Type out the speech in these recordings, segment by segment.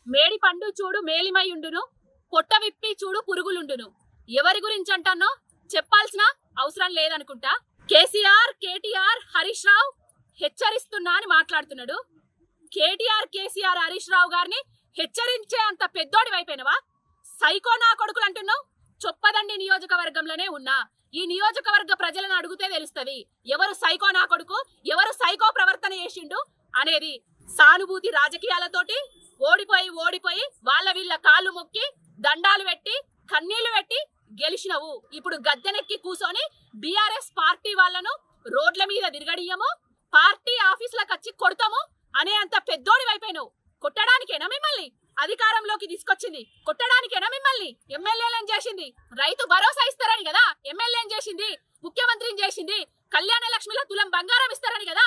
మేడి పండు చూడు మేలిమైయుండును, పొట్ట విప్పి చూడు పురుగులుండును. ఎవరి గురించి అంటానో చెప్పాల్సిన అవసరం లేదనుకుంటా. కేసీఆర్, కేటీఆర్, హరీష్ రావు హెచ్చరిస్తున్నా అని మాట్లాడుతున్నాడు. కేటీఆర్, కేసీఆర్, హరీష్ రావు గారిని హెచ్చరించే అంత పెద్దోడి వైపోయినవా? సైకో నా కొడుకులు అంటున్నావు. చొప్పదండి నియోజకవర్గంలోనే ఉన్నా. ఈ నియోజకవర్గ ప్రజలను అడిగితే తెలుస్తది ఎవరు సైకో నా కొడుకు, ఎవరు సైకో ప్రవర్తన చేసిండు అనేది. సానుభూతి రాజకీయాలతోటి ఓడిపోయి వాళ్ళ వీళ్ళ కాళ్ళు మొక్కి దండాలు పెట్టి కన్నీళ్లు పెట్టి గెలిచినవు. ఇప్పుడు గద్దెనెక్కి కూసోని బీఆర్ఎస్ పార్టీ వాళ్ళను రోడ్ల మీద తిరగడియము, పార్టీ ఆఫీసులకు వచ్చి కొడతాము అనే అంత పెద్దోడి వైపోయినావు. కొట్టడానికేనా మిమ్మల్ని అధికారంలోకి తీసుకొచ్చింది? కొట్టడానికేనా మిమ్మల్ని ఎమ్మెల్యేలను చేసింది? రైతు భరోసా ఇస్తారని కదా ఎమ్మెల్యేని చేసింది, ముఖ్యమంత్రిని చేసింది. కళ్యాణ లక్ష్మిలో తులం బంగారం ఇస్తారని కదా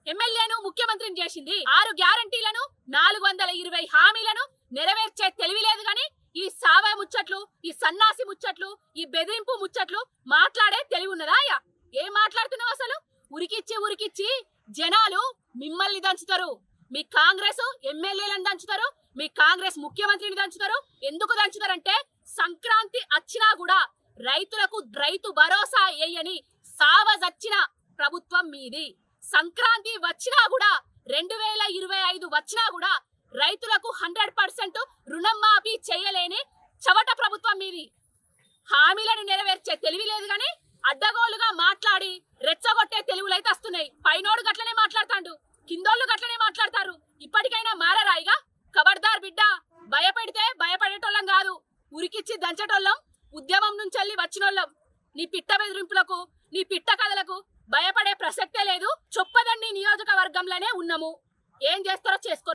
ఎమ్మెల్యేను ముఖ్యమంత్రిని చేసింది. 6 గ్యారంటీలను 420 హామీలను నెరవేర్చే తెలివి లేదు గాని ఈ సావే ముచ్చట్లు, ఈ సన్నాసి ముచ్చట్లు, ఈ బెదిరింపు ముచ్చట్లు మాట్లాడే తెలివి ఉన్నదా? ఏం మాట్లాడుతున్నావు అసలు? ఉరికిచ్చి జనాలు మిమ్మల్ని దంచుతారు. మీ కాంగ్రెస్ ఎమ్మెల్యేలను దంచుతారు, మీ కాంగ్రెస్ ముఖ్యమంత్రిని దంచుతారు. ఎందుకు దంచుతారంటే సంక్రాంతి వచ్చినా కూడా రైతులకు రైతు భరోసా వేయని సావజచ్చిన ప్రభుత్వం మీది. సంక్రాంతి వచ్చినా కూడా 2025 వచ్చినా కూడా రైతులకు 100% రుణం మాఫీ చేయలేని చవట ప్రభుత్వం మీది. హామీలను నెరవేర్చే తెలివి లేదు గాని అడ్డగోలుగా మాట్లాడి రెచ్చగొట్టే తెలివులైతే వస్తున్నాయి. పైనోడు గట్లనే మాట్లాడతాడు, కిందోళ్ళు గట్లనే మాట్లాడతారు. ఇప్పటికైనా మారరాయిగా. ఖబర్దార్ బిడ్డ, భయపెడితే భయపడేటోళ్ళం కాదు, ఉరికిచ్చి దంచటోళ్ళం. ఉద్యమం నుంచి వెళ్ళి వచ్చినోళ్ళం. నీ పిట్ట బెదిరింపులకు, నీ పిట్ట కథలకు భయపడే ప్రసక్తే లేదు. చొప్పదండి నియోజకవర్గంలోనే ఉన్నాము. ఏం చేస్తారో చేసుకో.